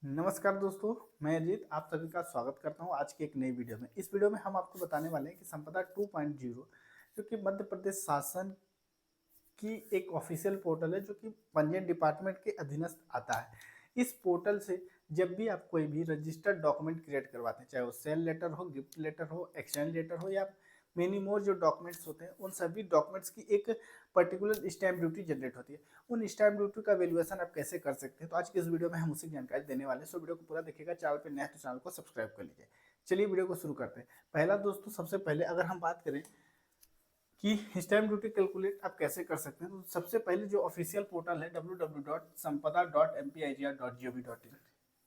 नमस्कार दोस्तों, मैं अजीत आप सभी का स्वागत करता हूं आज की एक नई वीडियो में। इस वीडियो में हम आपको बताने वाले हैं कि संपदा 2.0 जो कि मध्य प्रदेश शासन की एक ऑफिशियल पोर्टल है जो कि पंजीयन डिपार्टमेंट के अधीनस्थ आता है। इस पोर्टल से जब भी आप कोई भी रजिस्टर्ड डॉक्यूमेंट क्रिएट करवाते हैं, चाहे वो सेल लेटर हो, गिफ्ट लेटर हो, एक्सचेंज लेटर हो या मेनी मोर जो डॉक्यूमेंट्स होते हैं, उन सभी डॉक्यूमेंट्स की एक पर्टिकुलर स्टैम्प ड्यूटी जनरेट होती है। उन स्टैम्प ड्यूटी का वैल्यूएशन आप कैसे कर सकते हैं, तो आज की इस वीडियो में हम उसी की जानकारी देने वाले हैं। सो वीडियो को पूरा देखिएगा। चैनल पे नया है तो चैनल को सब्सक्राइब कर लीजिए। चलिए वीडियो को शुरू करते हैं। पहला दोस्तों, सबसे पहले अगर हम बात करें कि स्टैम्प ड्यूटी कैलकुलेट आप कैसे कर सकते हैं, तो सबसे पहले जो ऑफिशियल पोर्टल है www.sampada.mpigr.gov.in,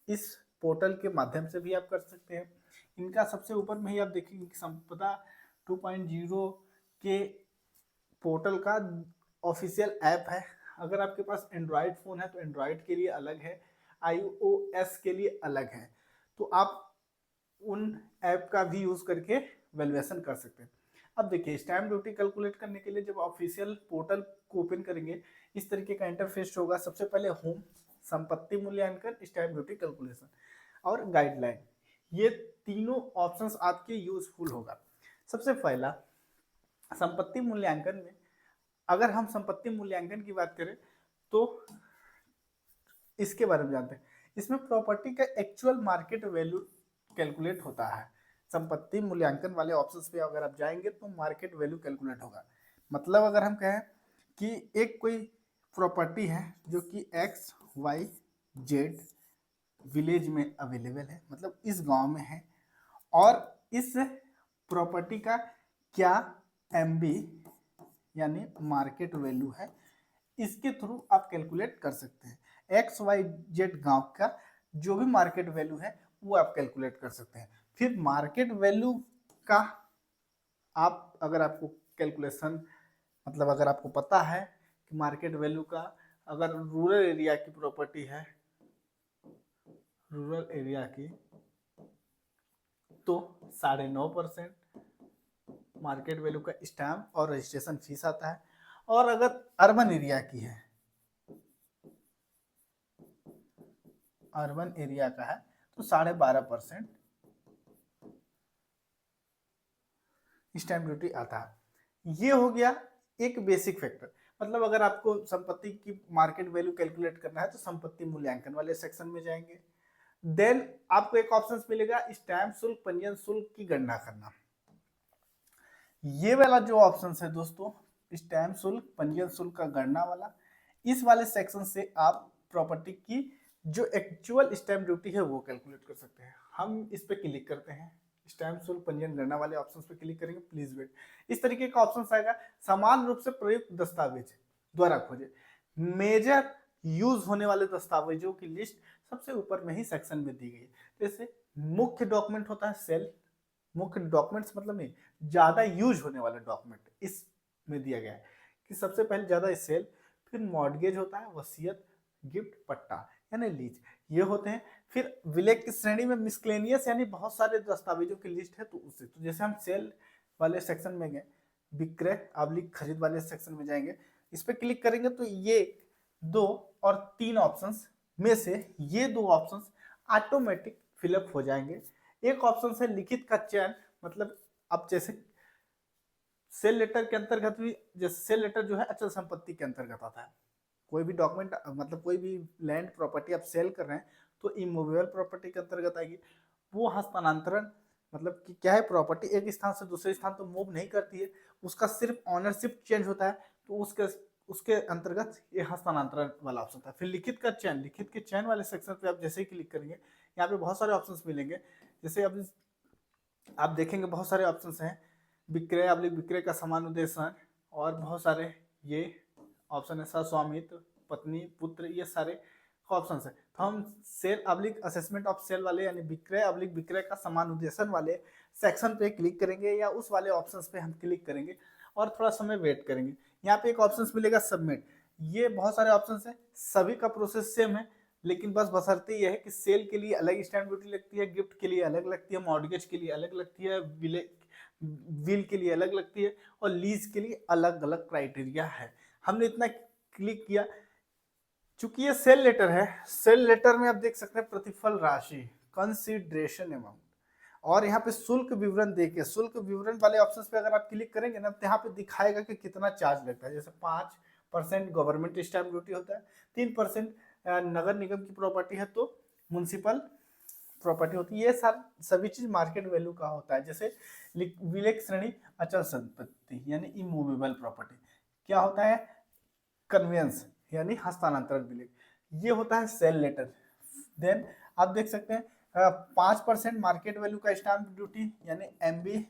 इस पोर्टल के माध्यम से भी आप कर सकते हैं। इनका सबसे ऊपर में ही आप देखेंगे कि संपदा 2.0 के पोर्टल का ऑफिशियल ऐप है। अगर आपके पास एंड्रॉयड फ़ोन है तो एंड्रॉयड के लिए अलग है, iOS के लिए अलग है। तो आप उन ऐप का भी यूज़ करके वैल्यूएशन कर सकते हैं। अब देखिए, स्टैम्प ड्यूटी कैलकुलेट करने के लिए जब ऑफिशियल पोर्टल को ओपन करेंगे, इस तरीके का इंटरफेस होगा। सबसे पहले होम, संपत्ति मूल्यांकन, स्टैम्प ड्यूटी कैलकुलेशन और गाइडलाइन, ये तीनों ऑप्शंस आपके यूजफुल होगा। सबसे पहला, संपत्ति मूल्यांकन में अगर हम संपत्ति मूल्यांकन की बात करें तो इसके बारे में जानते हैं। इसमें प्रॉपर्टी का एक्चुअल मार्केट वैल्यू कैलकुलेट होता है। संपत्ति मूल्यांकन वाले ऑप्शंस पे अगर आप जाएंगे तो मार्केट वैल्यू कैलकुलेट होगा। मतलब अगर हम कहें कि एक कोई प्रॉपर्टी है जो कि XYZ विलेज में अवेलेबल है, मतलब इस गांव में है, और इस प्रॉपर्टी का क्या MB यानी मार्केट वैल्यू है, इसके थ्रू आप कैलकुलेट कर सकते हैं। XYZ गांव का जो भी मार्केट वैल्यू है वो आप कैलकुलेट कर सकते हैं। फिर मार्केट वैल्यू का आप अगर आपको कैलकुलेशन, मतलब अगर आपको पता है कि मार्केट वैल्यू का, अगर रूरल एरिया की प्रॉपर्टी है, रूरल एरिया की, तो 9.5% मार्केट वैल्यू का स्टैम्प और रजिस्ट्रेशन फीस आता है। और अगर अर्बन एरिया की है, अर्बन एरिया का है, तो 12.5% स्टैम्प ड्यूटी आता है। ये हो गया एक बेसिक फैक्टर। मतलब अगर आपको संपत्ति की मार्केट वैल्यू कैलकुलेट करना है तो संपत्ति मूल्यांकन वाले सेक्शन में जाएंगे। देन आपको एक ऑप्शन मिलेगा स्टैम्प शुल्क पंजीयन शुल्क की गणना करना। ये वाला जो ऑप्शन है दोस्तों, स्टैम्प शुल्क पंजीयन शुल्क का गणना वाला, इस वाले सेक्शन से आप प्रॉपर्टी की जो एक्चुअल स्टैम्प ड्यूटी है वो कैलकुलेट कर सकते हैं। हम इस पे क्लिक करते हैं, स्टैम्प शुल्क पंजीयन गणना वाले ऑप्शन पे क्लिक करेंगे, प्लीज वेट, इस तरीके का ऑप्शन आएगा। समान रूप से प्रयुक्त दस्तावेज द्वारा खोजे, मेजर यूज होने वाले दस्तावेजों की लिस्ट सबसे ऊपर में ही सेक्शन में दी गई है। जैसे मुख्य डॉक्यूमेंट होता है सेल, मुख्य डॉक्यूमेंट्स मतलब नहीं, ज्यादा यूज होने वाला डॉक्यूमेंट इसमें दिया गया है कि सबसे पहले ज्यादा सेल, फिर मॉर्गेज होता है, वसीयत, गिफ्ट, पट्टा यानी लीज, ये होते हैं। फिर विलेज की श्रेणी में मिसक्लेनियस यानी बहुत सारे दस्तावेजों की लिस्ट है, तो उससे, तो जैसे हम सेल वाले सेक्शन में गए, विक्रय अवलिक खरीद वाले सेक्शन में जाएंगे, इस पर क्लिक करेंगे तो ये 2 और 3 ऑप्शंस में से ये 2 ऑप्शंस ऑटोमेटिक फिलअप हो जाएंगे। एक ऑप्शन है लिखित का चयन, मतलब अब जैसे सेल लेटर के अंतर्गत भी, जैसे सेल लेटर जो है अचल संपत्ति के अंतर्गत आता है। कोई भी डॉक्यूमेंट, मतलब कोई भी लैंड प्रॉपर्टी आप सेल कर रहे हैं तो इमूवेबल प्रॉपर्टी के अंतर्गत आएगी। वो हस्तांतरण, मतलब कि क्या है, प्रॉपर्टी एक स्थान से दूसरे स्थान तो मूव नहीं करती है, उसका सिर्फ ऑनरशिप चेंज होता है, तो उसके उसके अंतर्गत ये हस्तांतरण वाला ऑप्शन था। फिर लिखित का चयन, लिखित के चयन वाले सेक्शन पे आप जैसे ही क्लिक करेंगे, यहाँ पे बहुत सारे ऑप्शंस मिलेंगे। जैसे अब आप देखेंगे बहुत सारे ऑप्शंस हैं, विक्रय अवलिक विक्रय का समान उद्देश्य और बहुत सारे ये ऑप्शन है, सस्वामित्व, पत्नी, पुत्र, ये सारे ऑप्शन है। तो हम सेल अवलिक असेसमेंट ऑफ सेल वाले यानी विक्रय अवलिक विक्रय का समान उद्देश्य वाले सेक्शन पे क्लिक करेंगे या उस वाले ऑप्शन पे हम क्लिक करेंगे और थोड़ा समय वेट करेंगे। यहाँ पे एक ऑप्शन मिलेगा सबमिट, ये बहुत सारे ऑप्शन है, सभी का प्रोसेस सेम है, लेकिन बस बशर्ते ये है कि सेल के लिए अलग स्टैम्प ड्यूटी लगती है, गिफ्ट के लिए अलग लगती है, मॉर्गेज के लिए अलग लगती है, विल के लिए अलग लगती है और लीज के लिए अलग अलग क्राइटेरिया है। हमने इतना क्लिक किया, चूंकि ये सेल लेटर है, सेल लेटर में आप देख सकते हैं प्रतिफल राशि, कंसीडरेशन अमाउंट, और यहाँ पे शुल्क विवरण देके, शुल्क विवरण वाले ऑप्शन पे अगर आप क्लिक करेंगे ना तो यहाँ पे दिखाएगा कि कितना चार्ज लगता है। जैसे 5% गवर्नमेंट स्टैम्प ड्यूटी होता है, 3% नगर निगम की प्रॉपर्टी है तो म्युनिसिपल प्रॉपर्टी होती है। ये सभी चीज मार्केट वैल्यू का होता है। जैसे विलेख श्रेणी अचल संपत्ति यानी इमूवेबल प्रॉपर्टी, क्या होता है कन्वेंस यानी हस्तांतरण विलेख, ये होता है सेल लेटर। देन आप देख सकते हैं 5% मार्केट वैल्यू का स्टाम्प ड्यूटी यानी एमबी,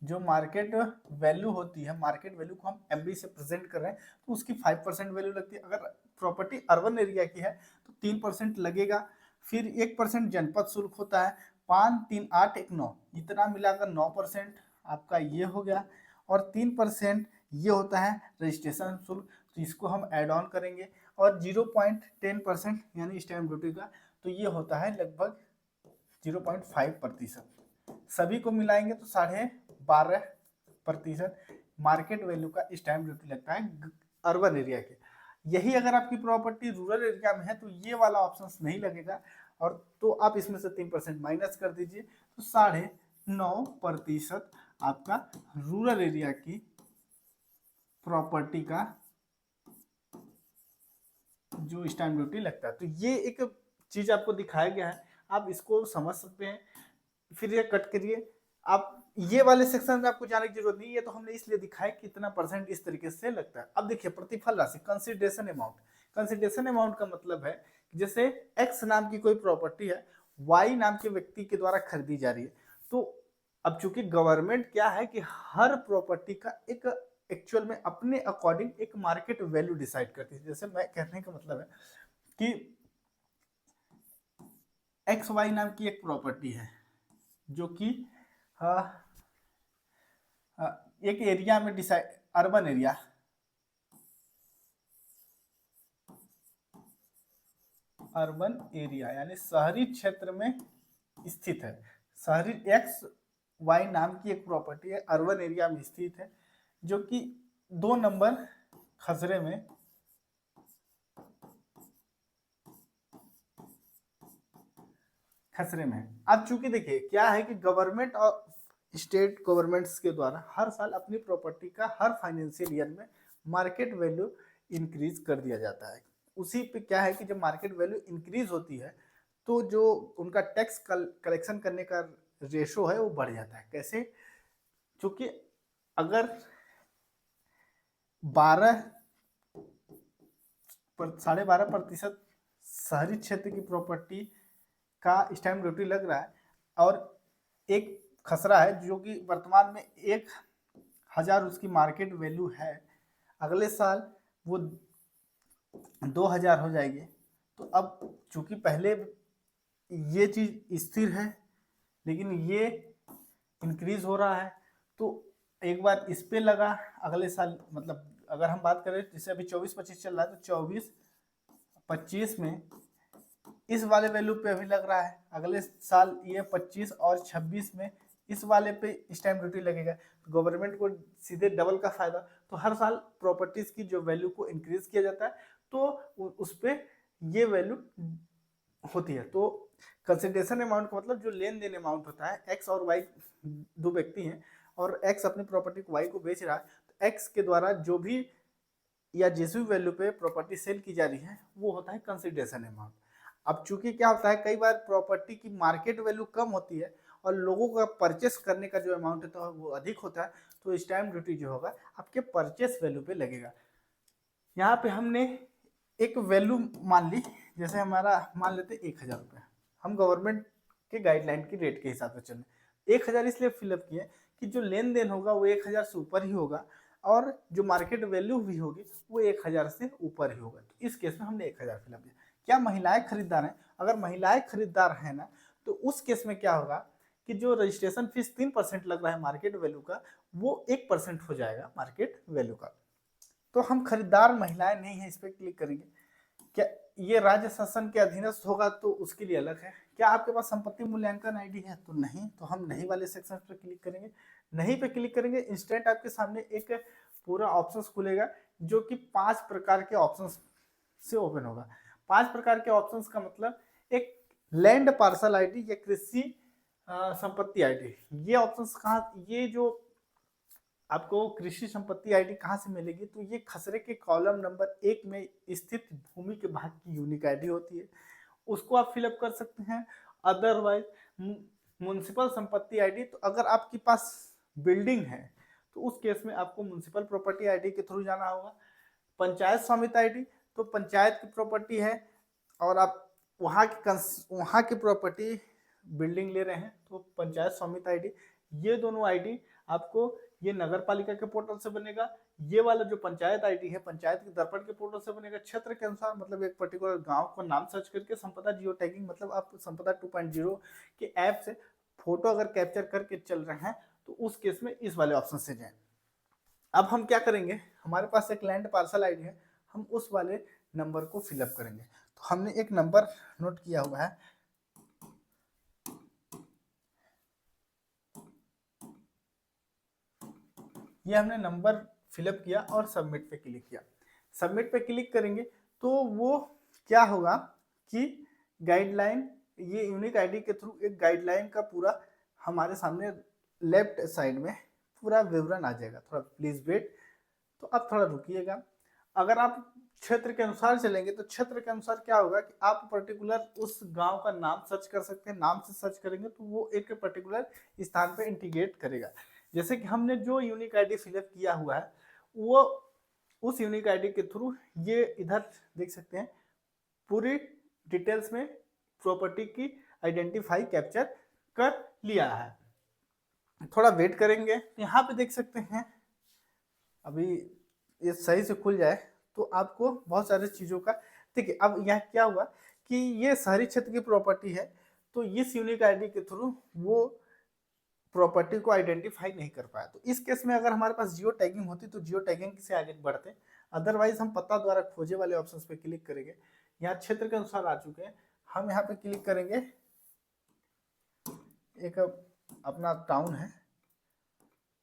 जो मार्केट वैल्यू होती है, मार्केट वैल्यू को हम एमबी से प्रेजेंट कर रहे हैं तो उसकी 5% वैल्यू लगती है। अगर प्रॉपर्टी अर्बन एरिया की है तो 3% लगेगा। फिर 1% जनपद शुल्क होता है, 5, 3, 8, 1, 9, इतना मिलाकर 9% आपका ये हो गया। और 3% ये होता है रजिस्ट्रेशन शुल्क, तो इसको हम ऐड ऑन करेंगे। और 0.10% यानी स्टैम्प ड्यूटी का, तो ये होता है लगभग 0.5%। सभी को मिलाएंगे तो 12.5% मार्केट वैल्यू का स्टैम्प ड्यूटी लगता है अर्बन एरिया के। यही अगर आपकी प्रॉपर्टी रूरल एरिया में है तो ये वाला ऑप्शन नहीं लगेगा, और तो आप इसमें से 3% माइनस कर दीजिए तो 9.5% आपका रूरल एरिया की प्रॉपर्टी का जो स्टैम्प ड्यूटी लगता है। तो ये एक चीज आपको दिखाया गया है, आप इसको समझ सकते हैं। फिर ये कट करिए, आप ये वाले सेक्शन में आपको जाने की जरूरत नहीं है, तो हमने इसलिए दिखाया कितना परसेंट इस तरीके से लगता है। अब देखिए प्रतिफल राशि, कंसिडरेशन अमाउंट। कंसिडरेशन अमाउंट का मतलब है जैसे एक्स नाम की कोई प्रॉपर्टी है, वाई नाम के व्यक्ति के द्वारा खरीदी जा रही है, तो अब चूंकि गवर्नमेंट क्या है कि हर प्रॉपर्टी का एक एक्चुअल में अपने अकॉर्डिंग एक मार्केट वैल्यू डिसाइड करती है। जैसे मैं कहने का मतलब है कि एक्स वाई नाम की एक प्रॉपर्टी है जो कि एक एरिया में decide, urban area, urban area यानी शहरी क्षेत्र में स्थित है। शहरी एक्स वाई नाम की एक प्रॉपर्टी है, अर्बन एरिया में स्थित है, जो कि 2 नंबर खसरे में है। अब चूंकि देखिए क्या है कि गवर्नमेंट और स्टेट गवर्नमेंट्स के द्वारा हर साल अपनी प्रॉपर्टी का हर फाइनेंशियल ईयर में मार्केट वैल्यू इंक्रीज कर दिया जाता है। उसी पे क्या है कि जब मार्केट वैल्यू इंक्रीज होती है तो जो उनका टैक्स कलेक्शन करने का रेशो है वो बढ़ जाता है। कैसे? क्योंकि अगर 12.5% शहरी क्षेत्र की प्रॉपर्टी का स्टैम्प ड्यूटी लग रहा है और एक खसरा है जो कि वर्तमान में 1,000 उसकी मार्केट वैल्यू है, अगले साल वो 2,000 हो जाएगी। तो अब चूंकि पहले ये चीज स्थिर है लेकिन ये इंक्रीज हो रहा है, तो एक बार इस पे लगा, अगले साल मतलब अगर हम बात करें जैसे अभी 24-25 चल रहा है तो 24-25 में इस वाले वैल्यू पे अभी लग रहा है, अगले साल ये 25 और 26 में इस वाले पे स्टैम्प ड्यूटी लगेगा। तो गवर्नमेंट को सीधे डबल का फायदा। तो हर साल प्रॉपर्टीज की जो वैल्यू को इंक्रीज किया जाता है तो उस पे ये वैल्यू होती है। तो कंसिडरेशन अमाउंट का मतलब जो लेन देन अमाउंट होता है, एक्स और वाई दो व्यक्ति हैं और एक्स अपनी प्रॉपर्टी को वाई को बेच रहा है, तो एक्स के द्वारा जो भी या जिस भी वैल्यू पे प्रॉपर्टी सेल की जा रही है वो होता है कंसिडरेशन अमाउंट। अब चूंकि क्या होता है कई बार प्रॉपर्टी की मार्केट वैल्यू कम होती है और लोगों का परचेस करने का जो अमाउंट होता है वो अधिक होता है, तो स्टैम्प ड्यूटी जो होगा आपके परचेस वैल्यू पे लगेगा। यहाँ पे हमने एक वैल्यू मान ली, जैसे हमारा मान लेते 1,000 रुपये, हम गवर्नमेंट के गाइडलाइन की रेट के हिसाब से चले। 1,000 इसलिए फिलअप किए कि जो लेन देन होगा वो 1,000 से ऊपर ही होगा और जो मार्केट वैल्यू भी होगी वो 1,000 से ऊपर ही होगा। तो इस केस में हमने 1,000 फिलअप किया। क्या महिलाएं खरीदार हैं? अगर महिलाएं खरीदार हैं ना तो उस केस में क्या होगा कि जो रजिस्ट्रेशन फीस 3% लग रहा है मार्केट वैल्यू का, वो 1% हो जाएगा मार्केट वैल्यू का। तो हम खरीदार महिलाएं नहीं है, इस पर क्लिक करेंगे। क्या ये राज्य शासन के अधीनस्थ होगा तो उसके लिए अलग है। क्या आपके पास संपत्ति मूल्यांकन आईडी है? तो नहीं, तो हम नहीं वाले सेक्शन पर क्लिक करेंगे। नहीं पे क्लिक करेंगे, इंस्टेंट आपके सामने एक पूरा ऑप्शंस खुलेगा जो कि 5 प्रकार के ऑप्शंस से ओपन होगा। 5 प्रकार के ऑप्शंस का मतलब एक लैंड पार्सल आईडी या कृषि संपत्ति आईडी। ये ऑप्शंस कहाँ, ये जो आपको कृषि संपत्ति आईडी कहाँ से मिलेगी, तो ये खसरे के कॉलम नंबर 1 में स्थित भूमि के भाग की यूनिक आईडी होती है, उसको आप फिलअप कर सकते हैं। अदरवाइज म्युनिसिपल संपत्ति आईडी, तो अगर आपके पास बिल्डिंग है तो उस केस में आपको म्युनिसिपल प्रॉपर्टी आईडी के थ्रू जाना होगा। पंचायत स्वामित्व आईडी, तो पंचायत की प्रॉपर्टी है और आप वहाँ की प्रॉपर्टी बिल्डिंग ले रहे हैं तो पंचायत स्वामित्व आईडी। ये दोनों आईडी आपको ये नगर पालिका के पोर्टल से बनेगा, ये वाला जो पंचायत आईडी है पंचायत के दर्पण के पोर्टल से बनेगा। क्षेत्र के अनुसार मतलब एक पर्टिकुलर गांव को नाम सर्च करके संपदा जियो टैगिंग, मतलब आप संपदा 2.0 के ऐप से फोटो अगर कैप्चर करके चल रहे हैं तो उस केस में इस वाले ऑप्शन से जाएं। अब हम क्या करेंगे, हमारे पास एक लैंड पार्सल आईडी है, हम उस वाले नंबर को फिलअप करेंगे। तो हमने एक नंबर नोट किया हुआ है, ये हमने नंबर फिलअप किया और सबमिट पे क्लिक किया। सबमिट पे क्लिक करेंगे तो वो क्या होगा कि गाइडलाइन, ये यूनिक आईडी के थ्रू एक गाइडलाइन का पूरा हमारे सामने लेफ्ट साइड में पूरा विवरण आ जाएगा। थोड़ा प्लीज वेट, तो अब थोड़ा रुकिएगा। अगर आप क्षेत्र के अनुसार चलेंगे तो क्षेत्र के अनुसार क्या होगा कि आप पर्टिकुलर उस गांव का नाम सर्च कर सकते हैं, नाम से सर्च करेंगे तो वो एक पर्टिकुलर स्थान पे इंटीग्रेट करेगा। जैसे कि हमने जो यूनिक आईडी फिलअप किया हुआ है वो उस यूनिक आईडी के थ्रू ये इधर देख सकते हैं पूरी डिटेल्स में प्रॉपर्टी की आइडेंटिफाई कैप्चर कर लिया है। थोड़ा वेट करेंगे, यहाँ पे देख सकते हैं अभी ये सही से खुल जाए तो आपको बहुत सारी चीज़ों का देखिए। अब यहाँ क्या हुआ कि ये शहरी क्षेत्र की प्रॉपर्टी है तो इस यूनिक आईडी के थ्रू वो प्रॉपर्टी को आइडेंटिफाई नहीं कर पाया। तो इस केस में अगर हमारे पास जियो टैगिंग होती तो जियो टैगिंग से आगे बढ़ते, अदरवाइज हम पता द्वारा खोजे वाले ऑप्शंस पे क्लिक करेंगे। यहाँ क्षेत्र के अनुसार आ चुके हैं, हम यहाँ पे क्लिक करेंगे। एक अपना टाउन है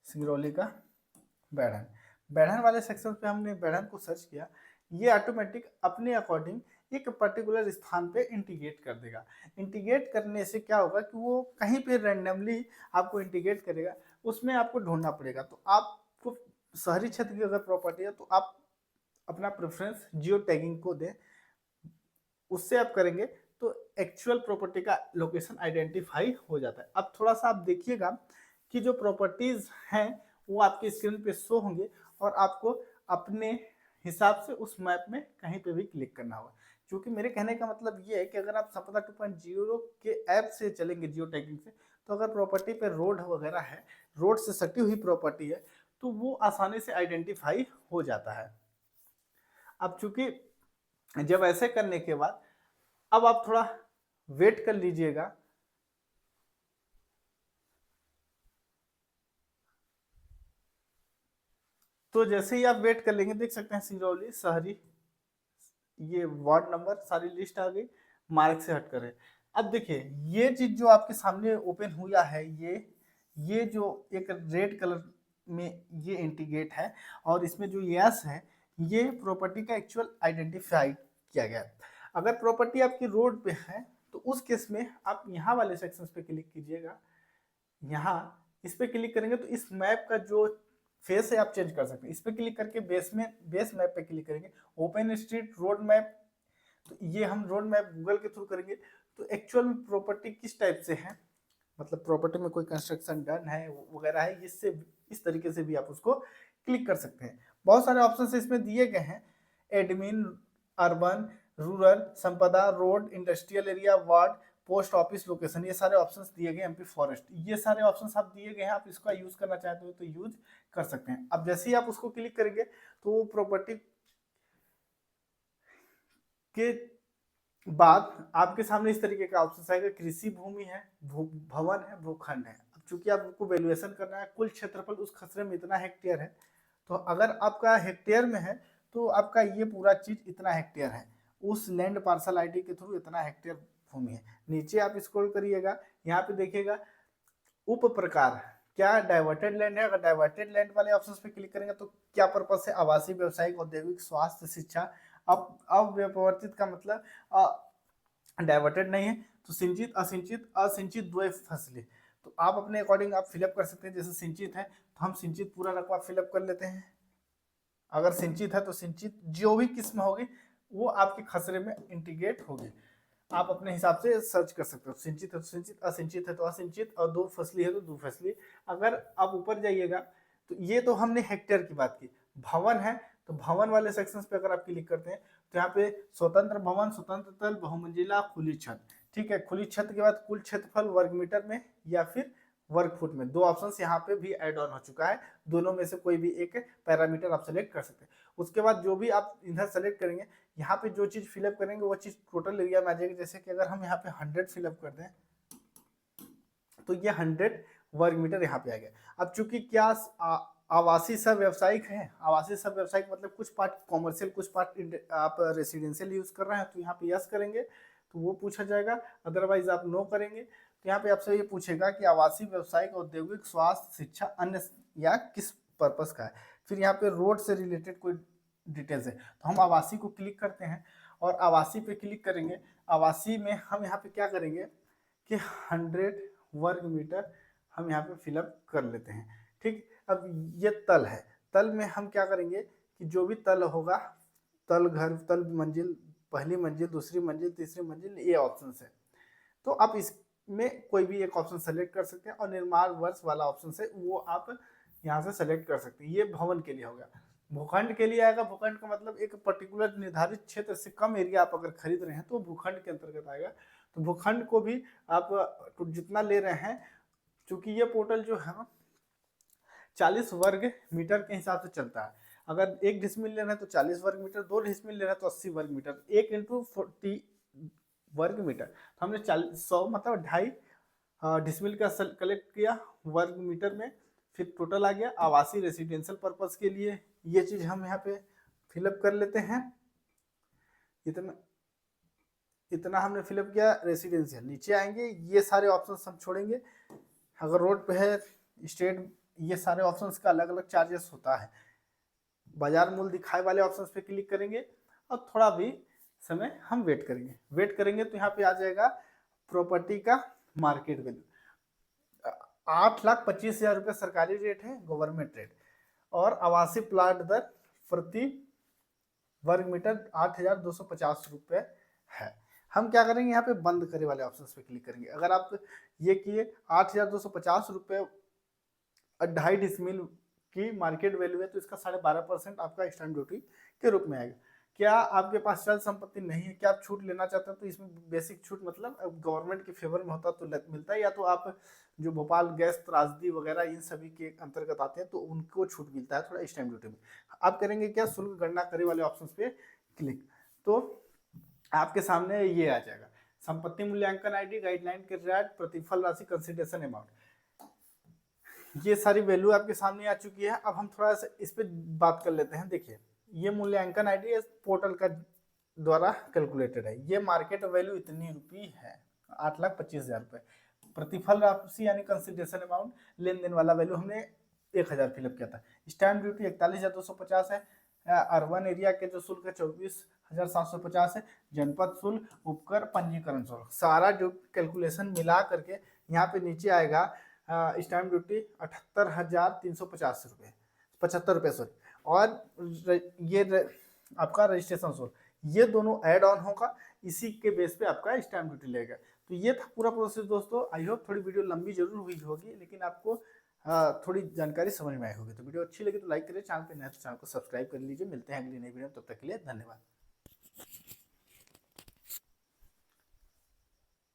सिंगरौली का बैढ़न, बैढ़न वाले सेक्शन पे हमने बैढ़न को सर्च किया, ये ऑटोमेटिक अपने अकॉर्डिंग एक पर्टिकुलर स्थान पे इंटीग्रेट कर देगा। इंटीग्रेट करने से क्या होगा कि वो कहीं पे रैंडमली आपको इंटीग्रेट करेगा, उसमें आपको ढूंढना पड़ेगा। तो आपको शहरी क्षेत्र की अगर प्रॉपर्टी है तो आप अपना प्रेफरेंस जियो टैगिंग को दें, उससे आप करेंगे तो एक्चुअल प्रॉपर्टी का लोकेशन आइडेंटिफाई हो जाता है। अब थोड़ा सा आप देखिएगा कि जो प्रॉपर्टीज हैं वो आपके स्क्रीन पे शो होंगे और आपको अपने हिसाब से उस मैप में कहीं पे भी क्लिक करना होगा। क्योंकि मेरे कहने का मतलब ये है कि अगर आप संपदा 2.0 के ऐप से चलेंगे जियो टैगिंग से, तो अगर प्रॉपर्टी पे रोड वगैरह है, रोड से सटी हुई प्रॉपर्टी है, तो वो आसानी से आइडेंटिफाई हो जाता है। अब चूंकि जब ऐसे करने के बाद अब आप थोड़ा वेट कर लीजिएगा। तो जैसे ही आप वेट कर लेंगे देख सकते हैं सिंगरौली शहरी, ये वार्ड नंबर सारी लिस्ट आ गई, मार्क से हट कर है। अब देखिए ये चीज जो आपके सामने ओपन हुआ है, ये जो एक रेड कलर में ये इंटीग्रेट है और इसमें जो यस है ये प्रॉपर्टी का एक्चुअल आइडेंटिफाई किया गया है। अगर प्रॉपर्टी आपकी रोड पे है तो उस केस में आप यहाँ वाले सेक्शंस पे क्लिक कीजिएगा। यहाँ इस पे क्लिक करेंगे तो इस मैप का जो फेस है आप चेंज कर सकते हैं। इस पे क्लिक करके बेस मैप पे क्लिक करेंगे, ओपन स्ट्रीट रोड मैप, तो ये हम रोड मैप गूगल के थ्रू करेंगे तो एक्चुअल प्रॉपर्टी किस टाइप से है, मतलब प्रॉपर्टी में कोई कंस्ट्रक्शन डन है वगैरह है, इससे इस तरीके से भी आप उसको क्लिक कर सकते हैं। बहुत सारे ऑप्शन इसमें दिए गए हैं, एडमिन, अर्बन, रूरल, संपदा, road, industrial area, ward, post office location, ये सारे ऑप्शंस दिए गए। एमपी फॉरेस्ट, ये सारे ऑप्शंस आप दिए गए हैं, आप इसका यूज करना चाहते हो तो यूज कर सकते हैं। अब जैसे ही आप उसको क्लिक करेंगे तो वो प्रॉपर्टी के बाद आपके सामने इस तरीके का ऑप्शन आएगा, कृषि भूमि है, भवन है, भूखंड है। अब चूंकि आपको वैल्यूएशन करना है, कुल क्षेत्रफल उस खसरे में इतना हेक्टेयर है, तो अगर आपका हेक्टेयर में है तो आपका ये पूरा चीज इतना हेक्टेयर है, उस लैंड पार्सल आईडी के थ्रू इतना हेक्टेयर भूमि है। नीचे आप स्क्रॉल करिएगा, यहाँ पे देखिएगा उप प्रकार, क्या डाइवर्टेड लैंड है, अगर डाइवर्टेड लैंड वाले ऑप्शंस पे क्लिक करेंगे तो क्या पर्पस है, आवासीय, व्यवसायिक, औद्योगिक, स्वास्थ्य, शिक्षा, अब अव्यपवर्तित का मतलब डाइवर्टेड नहीं है, तो सिंचित असिंचित असिंचित द्वय फसली, तो आप अपने अकॉर्डिंग आप फिलअप कर सकते हैं। जैसे सिंचित है तो हम सिंचित पूरा रकबा फिलअप कर लेते हैं। अगर सिंचित है तो सिंचित जो भी किस्म होगी वो आपके खसरे में इंटीग्रेट होगी। आप अपने हिसाब से सर्च कर सकते हो, सिंचित है तो सिंचित, असिंचित है तो असिंचित, और दो फसली है तो दो फसली। अगर आप ऊपर जाइएगा तो ये तो हमने हेक्टेयर की बात की। भवन है तो भवन वाले सेक्शंस पे अगर आप क्लिक करते हैं तो यहाँ पे स्वतंत्र भवन, स्वतंत्र तल, बहुमंजिला, खुली छत। ठीक है, खुली छत के बाद कुल क्षेत्रफल वर्ग मीटर में या फिर वर्ग फुट में, दो ऑप्शंस यहाँ पे भी ऐड ऑन हो चुका है। दोनों में से कोई भी एक पैरामीटर आप सेलेक्ट कर सकते हैं। उसके बाद जो भी आप इधर सेलेक्ट करेंगे, यहाँ पे जो चीज फिलअप करेंगे वो चीज टोटल एरिया में आ जाएगी। जैसे कि अगर हम यहाँ पे 100 फिलअप कर दें तो ये 100 वर्ग मीटर यहाँ पे आ गया। अब चूंकि क्या आवासीय सब व्यवसायिक है, आवासीय सब व्यवसायिक मतलब कुछ पार्ट कॉमर्शियल, कुछ पार्ट आप रेसिडेंशियल यूज कर रहे हैं, तो यहाँ पे यस करेंगे तो वो पूछा जाएगा, अदरवाइज आप नो करेंगे तो यहाँ पे आपसे ये पूछेगा कि आवासीय, व्यवसायिक, औद्योगिक, स्वास्थ्य, शिक्षा, अन्य या किस पर्पस का है। फिर यहाँ पे रोड से रिलेटेड कोई डिटेल्स है तो हम आवासीय को क्लिक करते हैं और आवासीय पे क्लिक करेंगे। आवासीय में हम यहाँ पे क्या करेंगे कि 100 वर्ग मीटर हम यहाँ पे फिलअप कर लेते हैं। ठीक, अब ये तल है, तल में हम क्या करेंगे कि जो भी तल होगा, तल घर, तल मंजिल, पहली मंजिल, दूसरी मंजिल, तीसरी मंजिल, ये ऑप्शन है। तो आप इसमें कोई भी एक ऑप्शन सेलेक्ट कर सकते हैं और निर्माण वर्ष वाला ऑप्शन से वो आप यहाँ से सेलेक्ट कर सकते हैं। ये भवन के लिए हो गया। भूखंड के लिए आएगा, भूखंड का मतलब एक पर्टिकुलर निर्धारित क्षेत्र से कम एरिया आप अगर खरीद रहे हैं तो भूखंड के अंतर्गत आएगा। तो भूखंड को भी आप जितना ले रहे हैं, चूंकि ये पोर्टल जो है 40 वर्ग मीटर के हिसाब से चलता है। अगर 1 डिसमिल ले रहे हैं तो 40 वर्ग मीटर, 2 डिसमिल ले रहे हैं तो 80 वर्ग मीटर, 1 इंटू 40 वर्ग मीटर। तो हमने 100 मतलब 2.5 डिसमिल का कलेक्ट किया वर्ग मीटर में, फिर टोटल आ गया। आवासीय रेसिडेंशियल पर्पस के लिए ये चीज हम यहाँ पे फिलअप कर लेते हैं। इतना इतना हमने फिलअप किया रेसिडेंशियल। नीचे आएंगे, ये सारे ऑप्शंस हम छोड़ेंगे। अगर रोड पे है, स्टेट, ये सारे ऑप्शंस का अलग अलग चार्जेस होता है। बाजार मूल्य दिखाए वाले ऑप्शंस पे क्लिक करेंगे और थोड़ा भी समय हम वेट करेंगे तो यहाँ पे आ जाएगा प्रॉपर्टी का मार्केट वैल्यू। 8,25,000 रुपये सरकारी रेट है, गवर्नमेंट रेट, और आवासीय प्लाट दर प्रति वर्ग मीटर 8,250 रुपये है। हम क्या करेंगे, यहाँ पे बंद करे वाले ऑप्शन पे क्लिक करेंगे। अगर आप ये किए 8,250 रुपये 2.5 डिसमिल की मार्केट वैल्यू है तो इसका 12.5% आपका स्टैंप ड्यूटी के रूप में आएगा। क्या आपके पास चल संपत्ति नहीं है, क्या आप छूट लेना चाहते हैं, तो इसमें बेसिक छूट मतलब गवर्नमेंट के फेवर में होता तो मिलता है, या तो आप जो भोपाल गैस, त्रासदी वगैरह इन सभी के अंतर्गत आते हैं तो उनको छूट मिलता है थोड़ा स्टैंप ड्यूटी में। आप करेंगे क्या, शुल्क गणना करे वाले ऑप्शन पे क्लिक, तो आपके सामने ये आ जाएगा संपत्ति मूल्यांकन आईडी, गाइडलाइन के रेट, प्रतिफल राशि, कंसिडरेशन अमाउंट, ये सारी वैल्यू आपके सामने आ चुकी है। अब हम थोड़ा सा इस पे बात कर लेते हैं। देखिए, ये मूल्यांकन आईडी पोर्टल का द्वारा कैलकुलेटेड है। ये मार्केट वैल्यू इतनी रुपी है, 8,25,000 रुपये। प्रतिफल राशि यानी कंसिडरेशन अमाउंट, लेन देन वाला वैल्यू हमने 1,000 फिलअप किया था। स्टैंप ड्यूटी 41,250 है। अर्बन एरिया के जो शुल्क है 24,750 है। जनपद शुल्क, उपकर, पंजीकरण शुल्क, सारा जो कैलकुलेशन मिला करके यहाँ पे नीचे आएगा स्टैंप ड्यूटी 78,350 रुपये, 75 रुपये सॉरी, और ये आपका रजिस्ट्रेशन शुल्क, ये दोनों ऐड ऑन होगा, इसी के बेस पे आपका स्टैंप ड्यूटी लेगा। तो ये था पूरा प्रोसेस दोस्तों। आई होप थोड़ी वीडियो लंबी जरूर हुई होगी लेकिन आपको थोड़ी जानकारी समझ में आई होगी। तो वीडियो अच्छी लगी तो लाइक करिए, चैनल पे नए तो चैनल को सब्सक्राइब कर लीजिए। मिलते हैं अगली नई वीडियो में, तब तक के लिए धन्यवाद।